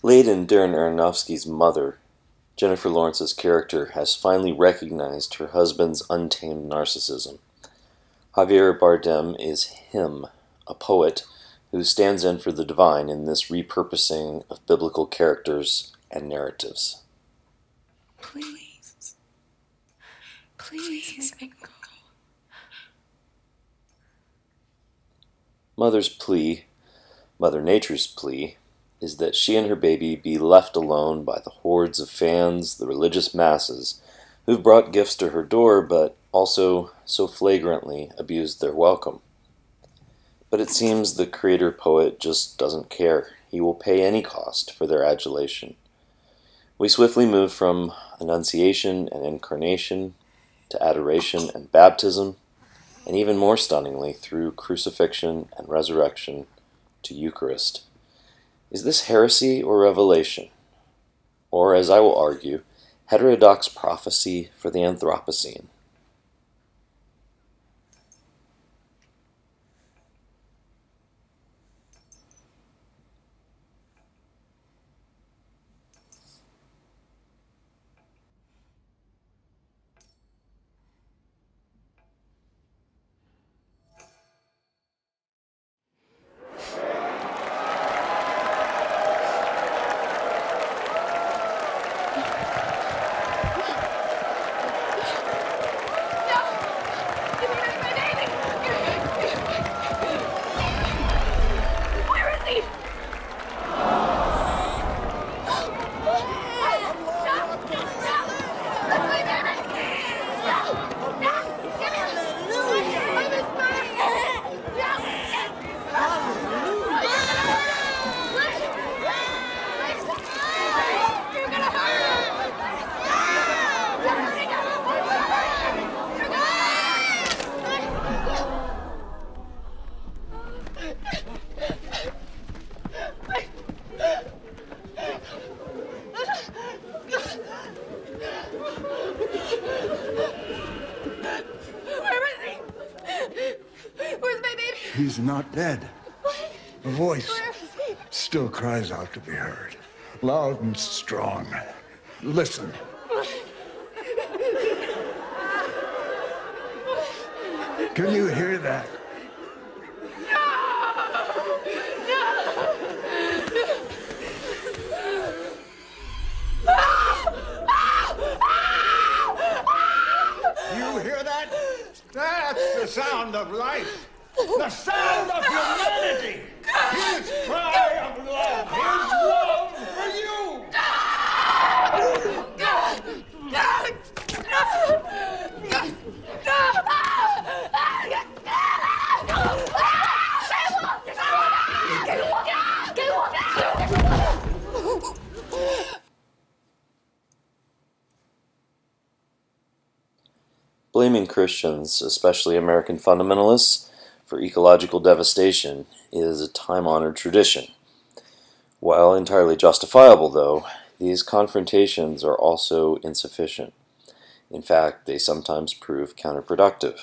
Late in Darren Aronofsky's Mother, Jennifer Lawrence's character has finally recognized her husband's untamed narcissism. Javier Bardem is him, a poet who stands in for the divine in this repurposing of biblical characters and narratives. Please. Please make me go. Mother's plea, Mother Nature's plea, is that she and her baby be left alone by the hordes of fans, the religious masses, who've brought gifts to her door but also so flagrantly abused their welcome. But it seems the creator-poet just doesn't care. He will pay any cost for their adulation. We swiftly move from Annunciation and Incarnation to Adoration and Baptism, and even more stunningly, through Crucifixion and Resurrection to Eucharist. Is this heresy or revelation? Or, as I will argue, heterodox prophecy for the Anthropocene? He's not dead. A voice still cries out to be heard, loud and strong. Listen. Can you hear that? You hear that? That's the sound of life. The sound of humanity! His cry of love! His love for you! Blaming Christians, especially American fundamentalists, for ecological devastation is a time-honored tradition. While entirely justifiable, though, these confrontations are also insufficient. In fact, they sometimes prove counterproductive.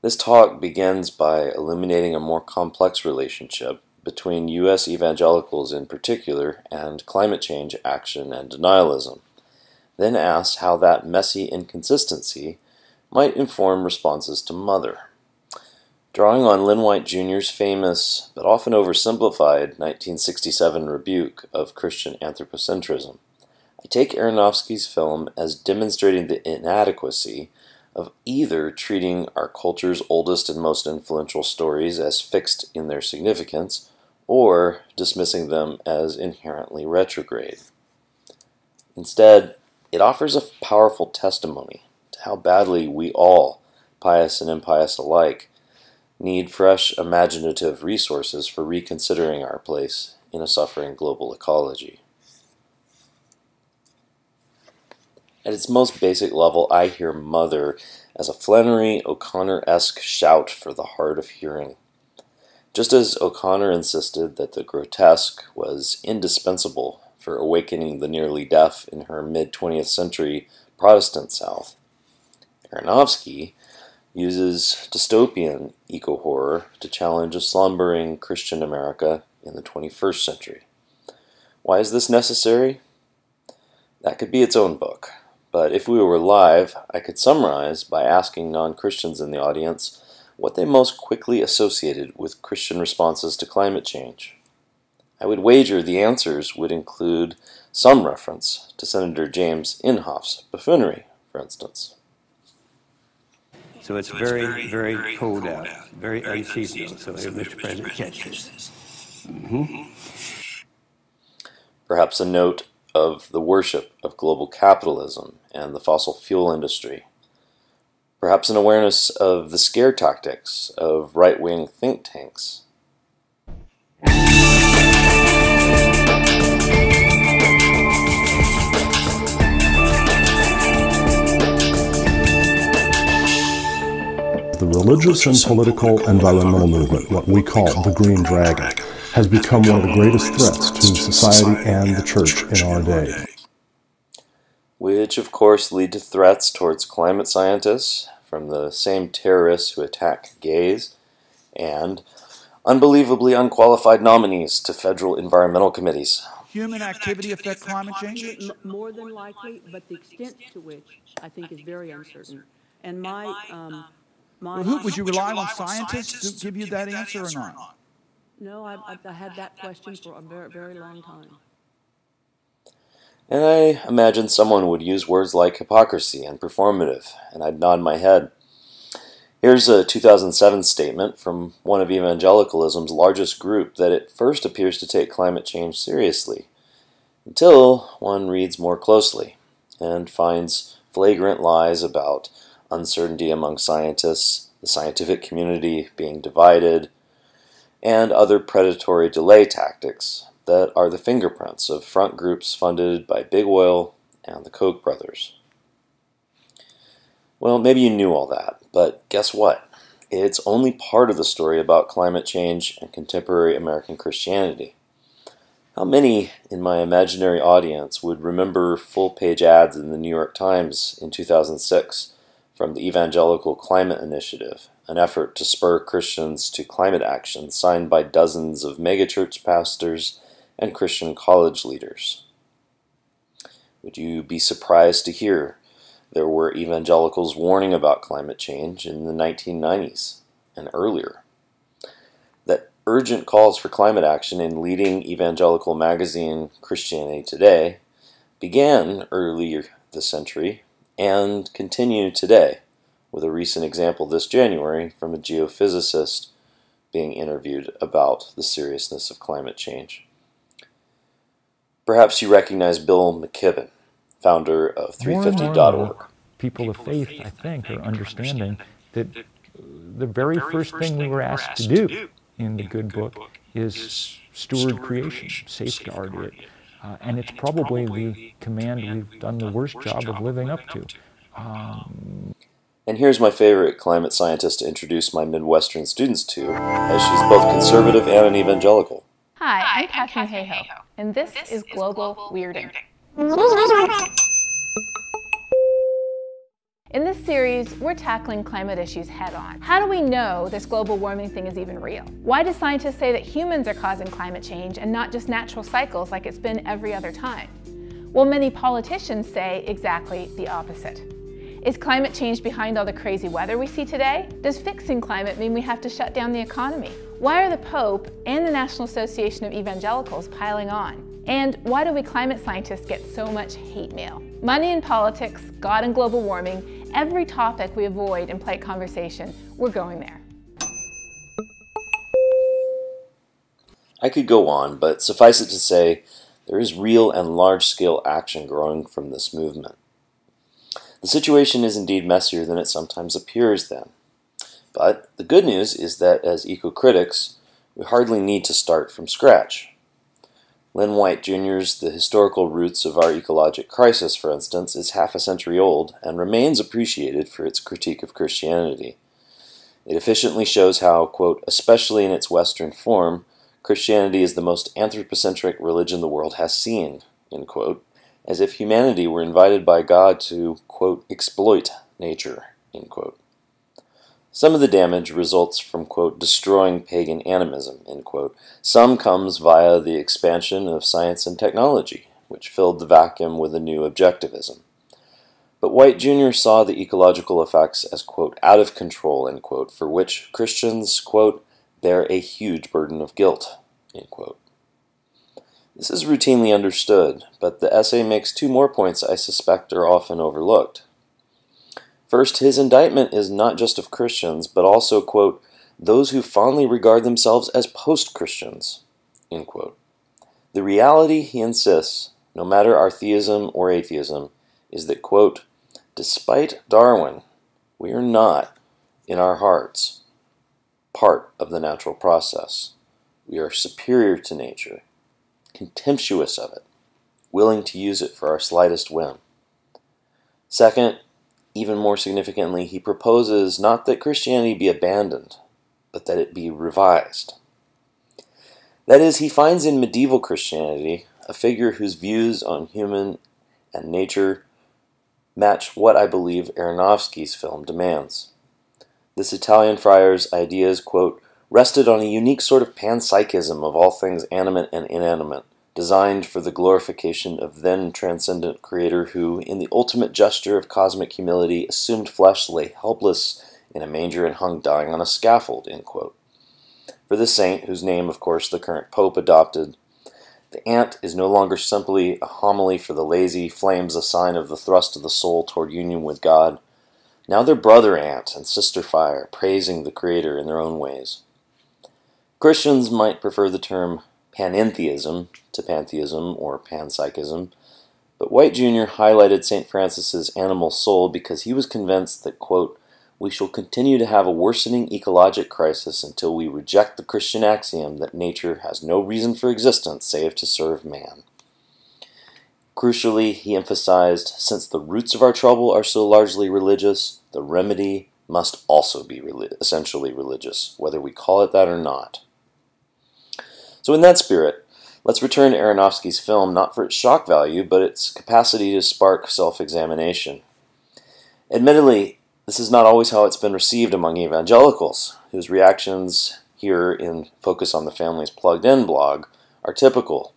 This talk begins by illuminating a more complex relationship between U.S. evangelicals in particular and climate change action and denialism, then asks how that messy inconsistency might inform responses to Mother. Drawing on Lynn White Jr.'s famous, but often oversimplified, 1967 rebuke of Christian anthropocentrism, I take Aronofsky's film as demonstrating the inadequacy of either treating our culture's oldest and most influential stories as fixed in their significance, or dismissing them as inherently retrograde. Instead, it offers a powerful testimony to how badly we all, pious and impious alike, need fresh imaginative resources for reconsidering our place in a suffering global ecology. At its most basic level, I hear Mother as a Flannery O'Connor-esque shout for the hard of hearing. Just as O'Connor insisted that the grotesque was indispensable for awakening the nearly deaf in her mid-20th century Protestant South, Aronofsky uses dystopian eco-horror to challenge a slumbering Christian America in the 21st century. Why is this necessary? That could be its own book. But if we were live, I could summarize by asking non-Christians in the audience what they most quickly associated with Christian responses to climate change. I would wager the answers would include some reference to Senator James Inhofe's buffoonery, for instance. So it's very, very cold out, very unseasonal. So Mr. President, catch this. Perhaps a note of the worship of global capitalism and the fossil fuel industry. Perhaps an awareness of the scare tactics of right-wing think tanks. The religious and political environmental movement, what we call the Green Dragon, has become one of the greatest threats to society and the church in our day. Which, of course, lead to threats towards climate scientists from the same terrorists who attack gays, and unbelievably unqualified nominees to federal environmental committees. Human activity affect climate change? More than likely, but the extent to which I think is very uncertain. And Would you rely on scientists to give you that answer or not? No, I had that question for a very, very long time. And I imagine someone would use words like hypocrisy and performative, and I'd nod my head. Here's a 2007 statement from one of evangelicalism's largest group that at first appears to take climate change seriously, until one reads more closely and finds flagrant lies about uncertainty among scientists, the scientific community being divided, and other predatory delay tactics that are the fingerprints of front groups funded by Big Oil and the Koch brothers. Well, maybe you knew all that, but guess what? It's only part of the story about climate change and contemporary American Christianity. How many in my imaginary audience would remember full-page ads in the New York Times in 2006 from the Evangelical Climate Initiative, an effort to spur Christians to climate action signed by dozens of megachurch pastors and Christian college leaders? Would you be surprised to hear there were evangelicals warning about climate change in the 1990s and earlier? That urgent calls for climate action in leading evangelical magazine Christianity Today began earlier this century and continue today, with a recent example this January from a geophysicist being interviewed about the seriousness of climate change. Perhaps you recognize Bill McKibben, founder of 350.org. People of faith, I think, are understanding that the very first thing we were asked to do in the Good Book is steward creation, safeguard it. And it's probably the command we've done the worst job of living up to. And here's my favorite climate scientist to introduce my Midwestern students to, as she's both conservative and an evangelical. Hi, I'm Catherine Hayhoe, and this is Global Weirding. In this series, we're tackling climate issues head-on. How do we know this global warming thing is even real? Why do scientists say that humans are causing climate change and not just natural cycles like it's been every other time? Well, many politicians say exactly the opposite. Is climate change behind all the crazy weather we see today? Does fixing climate mean we have to shut down the economy? Why are the Pope and the National Association of Evangelicals piling on? And why do we climate scientists get so much hate mail? Money and politics, God and global warming, every topic we avoid in polite conversation, we're going there. I could go on, but suffice it to say, there is real and large-scale action growing from this movement. The situation is indeed messier than it sometimes appears then. But the good news is that as eco-critics, we hardly need to start from scratch. Lynn White Jr.'s The Historical Roots of Our Ecologic Crisis, for instance, is half a century old and remains appreciated for its critique of Christianity. It efficiently shows how, quote, especially in its Western form, Christianity is the most anthropocentric religion the world has seen, end quote, as if humanity were invited by God to, quote, exploit nature, end quote. Some of the damage results from, quote, destroying pagan animism, end quote. Some comes via the expansion of science and technology, which filled the vacuum with a new objectivism. But White Jr. saw the ecological effects as, quote, out of control, end quote, for which Christians, quote, bear a huge burden of guilt, end quote. This is routinely understood, but the essay makes two more points I suspect are often overlooked. First, his indictment is not just of Christians, but also, quote, those who fondly regard themselves as post-Christians, end quote. The reality, he insists, no matter our theism or atheism, is that, quote, despite Darwin, we are not, in our hearts, part of the natural process. We are superior to nature, contemptuous of it, willing to use it for our slightest whim. Second, even more significantly, he proposes not that Christianity be abandoned, but that it be revised. That is, he finds in medieval Christianity a figure whose views on human and nature match what I believe Aronofsky's film demands. This Italian friar's ideas, quote, rested on a unique sort of panpsychism of all things animate and inanimate, designed for the glorification of then transcendent Creator who, in the ultimate gesture of cosmic humility, assumed flesh, lay helpless in a manger and hung dying on a scaffold, end quote. For this saint, whose name, of course, the current Pope adopted, the ant is no longer simply a homily for the lazy, flames a sign of the thrust of the soul toward union with God. Now they're brother ant and sister fire, praising the Creator in their own ways. Christians might prefer the term panentheism to pantheism or panpsychism, but White Jr. highlighted St. Francis's animal soul because he was convinced that, quote, we shall continue to have a worsening ecologic crisis until we reject the Christian axiom that nature has no reason for existence save to serve man. Crucially, he emphasized, since the roots of our trouble are so largely religious, the remedy must also be essentially religious, whether we call it that or not. So in that spirit, let's return to Aronofsky's film not for its shock value, but its capacity to spark self-examination. Admittedly, this is not always how it's been received among evangelicals, whose reactions here in Focus on the Family's Plugged In blog are typical.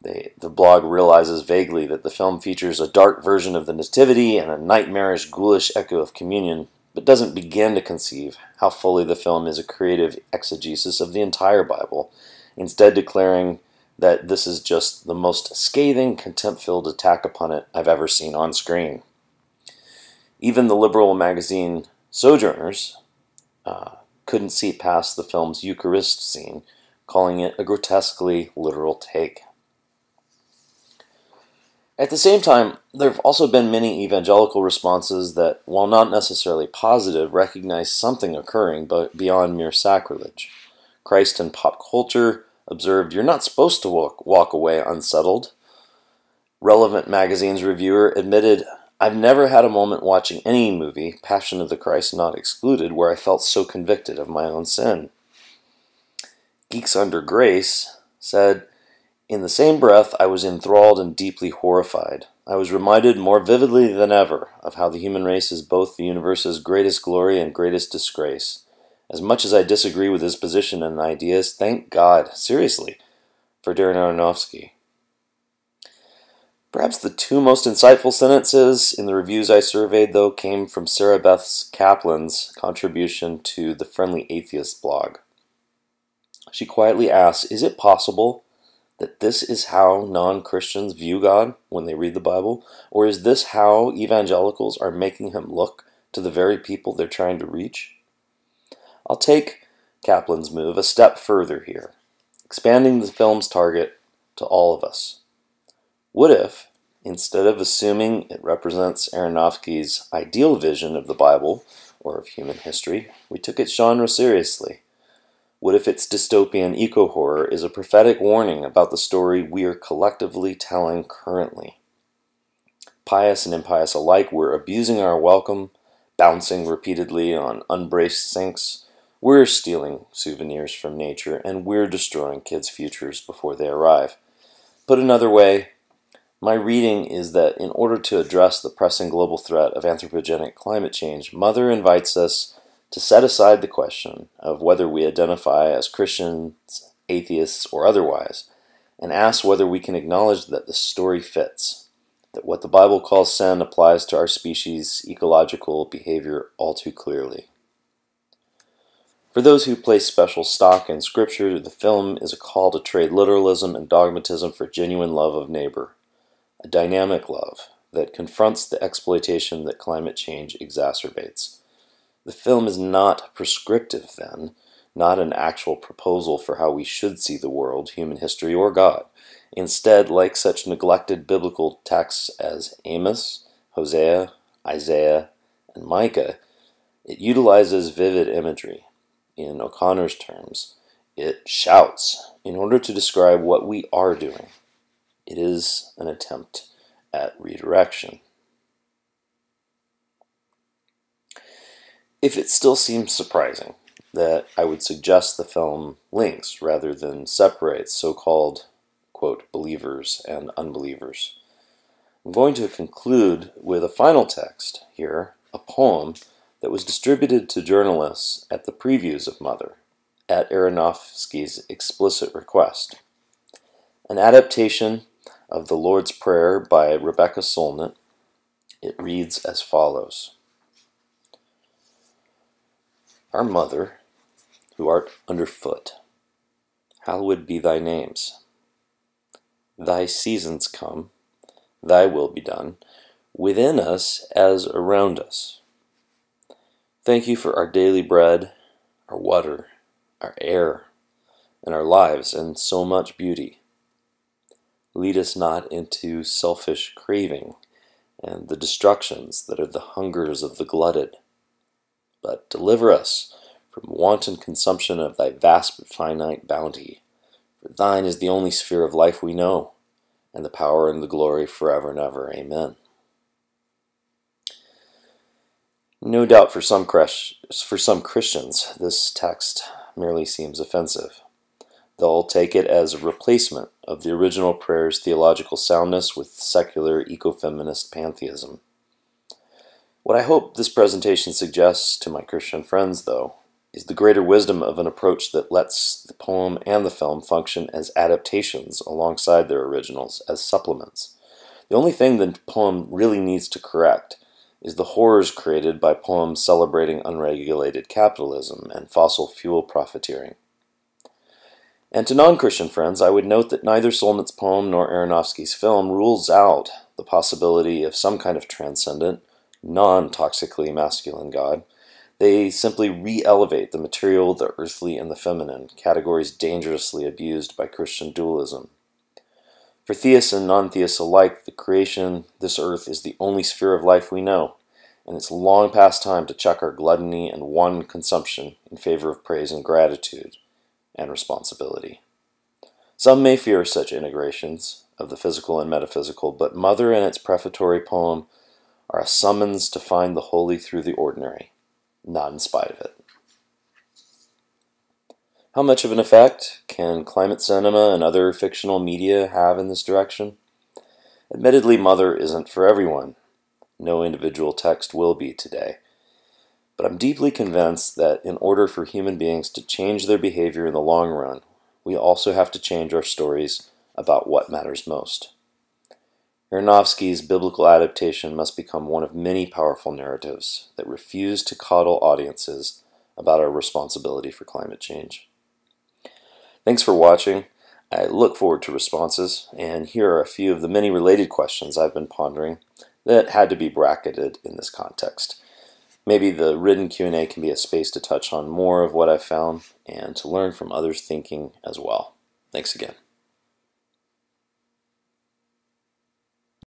The blog realizes vaguely that the film features a dark version of the Nativity and a nightmarish, ghoulish echo of communion, but doesn't begin to conceive how fully the film is a creative exegesis of the entire Bible, instead declaring that this is just the most scathing, contempt-filled attack upon it I've ever seen on screen. Even the liberal magazine Sojourners couldn't see past the film's Eucharist scene, calling it a grotesquely literal take. At the same time, there have also been many evangelical responses that, while not necessarily positive, recognize something occurring beyond mere sacrilege. Christ and Pop Culture observed, you're not supposed to walk away unsettled. Relevant Magazine's reviewer admitted, I've never had a moment watching any movie, Passion of the Christ not excluded, where I felt so convicted of my own sin. Geeks Under Grace said, in the same breath, I was enthralled and deeply horrified. I was reminded more vividly than ever of how the human race is both the universe's greatest glory and greatest disgrace. As much as I disagree with his position and ideas, thank God, seriously, for Darren Aronofsky. Perhaps the two most insightful sentences in the reviews I surveyed, though, came from Sarah Beth Kaplan's contribution to the Friendly Atheist blog. She quietly asks, is it possible that this is how non-Christians view God when they read the Bible? Or is this how evangelicals are making him look to the very people they're trying to reach? I'll take Kaplan's move a step further here, expanding the film's target to all of us. What if, instead of assuming it represents Aronofsky's ideal vision of the Bible, or of human history, we took its genre seriously? What if its dystopian eco-horror is a prophetic warning about the story we are collectively telling currently? Pious and impious alike, we're abusing our welcome, bouncing repeatedly on unbraced sinks, we're stealing souvenirs from nature, and we're destroying kids' futures before they arrive. Put another way, my reading is that in order to address the pressing global threat of anthropogenic climate change, Mother invites us to set aside the question of whether we identify as Christians, atheists, or otherwise, and ask whether we can acknowledge that the story fits, that what the Bible calls sin applies to our species' ecological behavior all too clearly. For those who place special stock in Scripture, the film is a call to trade literalism and dogmatism for genuine love of neighbor, a dynamic love that confronts the exploitation that climate change exacerbates. The film is not prescriptive, then, not an actual proposal for how we should see the world, human history, or God. Instead, like such neglected biblical texts as Amos, Hosea, Isaiah, and Micah, it utilizes vivid imagery. In O'Connor's terms, it shouts in order to describe what we are doing. It is an attempt at redirection. If it still seems surprising that I would suggest the film links rather than separates so-called, quote, believers and unbelievers, I'm going to conclude with a final text here, a poem that was distributed to journalists at the previews of Mother, at Aronofsky's explicit request. An adaptation of the Lord's Prayer by Rebecca Solnit. It reads as follows. Our Mother, who art underfoot, hallowed be thy names. Thy seasons come, thy will be done, within us as around us. Thank you for our daily bread, our water, our air, and our lives, and so much beauty. Lead us not into selfish craving and the destructions that are the hungers of the glutted, but deliver us from wanton consumption of thy vast but finite bounty. For thine is the only sphere of life we know, and the power and the glory forever and ever. Amen. No doubt for some Christians, this text merely seems offensive. They'll take it as a replacement of the original prayer's theological soundness with secular ecofeminist pantheism. What I hope this presentation suggests to my Christian friends, though, is the greater wisdom of an approach that lets the poem and the film function as adaptations alongside their originals, as supplements. The only thing the poem really needs to correct is the horrors created by poems celebrating unregulated capitalism and fossil fuel profiteering. And to non-Christian friends, I would note that neither Solnit's poem nor Aronofsky's film rules out the possibility of some kind of transcendent, non-toxically masculine God. They simply re-elevate the material, the earthly, and the feminine, categories dangerously abused by Christian dualism. For theists and non-theists alike, the creation, this earth, is the only sphere of life we know, and it's long past time to check our gluttony and wanton consumption in favor of praise and gratitude and responsibility. Some may fear such integrations of the physical and metaphysical, but Mother and its prefatory poem are a summons to find the holy through the ordinary, not in spite of it. How much of an effect can climate cinema and other fictional media have in this direction? Admittedly, Mother isn't for everyone. No individual text will be today. But I'm deeply convinced that in order for human beings to change their behavior in the long run, we also have to change our stories about what matters most. Aronofsky's biblical adaptation must become one of many powerful narratives that refuse to coddle audiences about our responsibility for climate change. Thanks for watching. I look forward to responses, and here are a few of the many related questions I've been pondering that had to be bracketed in this context. Maybe the written Q&A can be a space to touch on more of what I've found and to learn from others' thinking as well. Thanks again.